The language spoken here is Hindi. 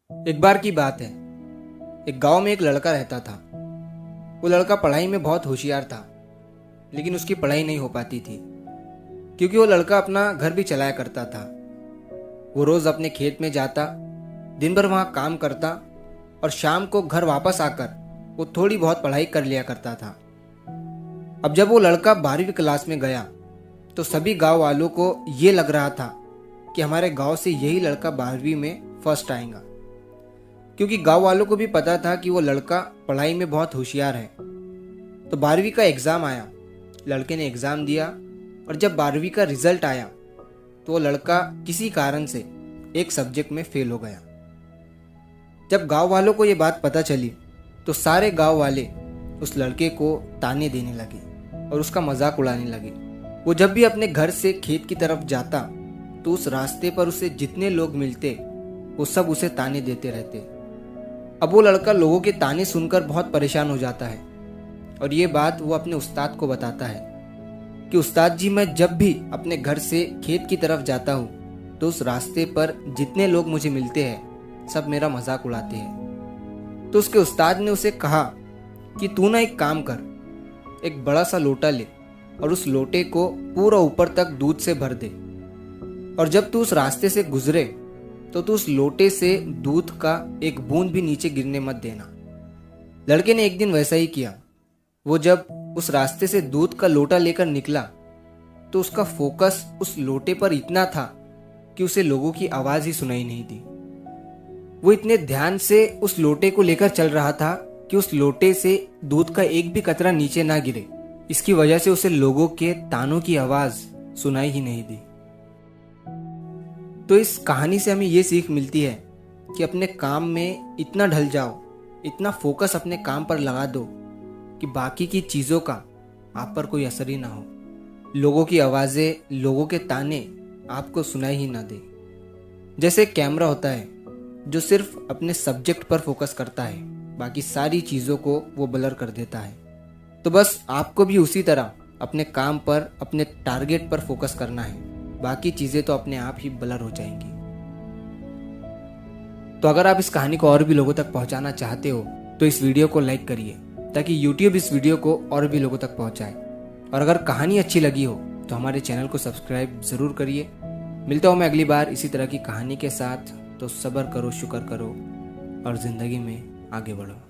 एक बार की बात है। एक गांव में एक लड़का रहता था। वो लड़का पढ़ाई में बहुत होशियार था, लेकिन उसकी पढ़ाई नहीं हो पाती थी क्योंकि वो लड़का अपना घर भी चलाया करता था। वो रोज अपने खेत में जाता, दिन भर वहां काम करता और शाम को घर वापस आकर वो थोड़ी बहुत पढ़ाई कर लिया करता था। अब जब वो लड़का 12वीं क्लास में गया तो सभी गांव वालों को ये लग रहा था कि हमारे गांव से यही लड़का 12वीं में फर्स्ट आएगा, क्योंकि गांव वालों को भी पता था कि वो लड़का पढ़ाई में बहुत होशियार है। तो 12वीं का एग्ज़ाम आया, लड़के ने एग्ज़ाम दिया और जब 12वीं का रिजल्ट आया तो वो लड़का किसी कारण से एक सब्जेक्ट में फेल हो गया। जब गांव वालों को ये बात पता चली तो सारे गांव वाले उस लड़के को ताने देने लगे और उसका मजाक उड़ाने लगे। वो जब भी अपने घर से खेत की तरफ जाता तो उस रास्ते पर उसे जितने लोग मिलते वो सब उसे ताने देते रहते। अब वो लड़का लोगों के ताने सुनकर बहुत परेशान हो जाता है और ये बात वो अपने उस्ताद को बताता है कि उस्ताद जी, मैं जब भी अपने घर से खेत की तरफ जाता हूँ तो उस रास्ते पर जितने लोग मुझे मिलते हैं सब मेरा मजाक उड़ाते हैं। तो उसके उस्ताद ने उसे कहा कि तू ना एक काम कर, एक बड़ा सा लोटा ले और उस लोटे को पूरा ऊपर तक दूध से भर दे और जब तू उस रास्ते से गुजरे तो तू उस लोटे से दूध का एक बूंद भी नीचे गिरने मत देना। लड़के ने एक दिन वैसा ही किया। वो जब उस रास्ते से दूध का लोटा लेकर निकला तो उसका फोकस उस लोटे पर इतना था कि उसे लोगों की आवाज ही सुनाई नहीं दी। वो इतने ध्यान से उस लोटे को लेकर चल रहा था कि उस लोटे से दूध का एक भी कतरा नीचे ना गिरे। इसकी वजह से उसे लोगों के तानों की आवाज सुनाई ही नहीं दी। तो इस कहानी से हमें ये सीख मिलती है कि अपने काम में इतना ढल जाओ, इतना फोकस अपने काम पर लगा दो कि बाकी की चीज़ों का आप पर कोई असर ही ना हो। लोगों की आवाज़ें, लोगों के ताने आपको सुनाई ही ना दे। जैसे एक कैमरा होता है जो सिर्फ अपने सब्जेक्ट पर फोकस करता है, बाकी सारी चीज़ों को वो ब्लर कर देता है। तो बस आपको भी उसी तरह अपने काम पर, अपने टारगेट पर फोकस करना है, बाकी चीज़ें तो अपने आप ही ब्लर हो जाएंगी। तो अगर आप इस कहानी को और भी लोगों तक पहुंचाना चाहते हो तो इस वीडियो को लाइक करिए ताकि YouTube इस वीडियो को और भी लोगों तक पहुंचाए। और अगर कहानी अच्छी लगी हो तो हमारे चैनल को सब्सक्राइब ज़रूर करिए। मिलता हूँ मैं अगली बार इसी तरह की कहानी के साथ। तो सब्र करो, शुक्र करो और ज़िंदगी में आगे बढ़ो।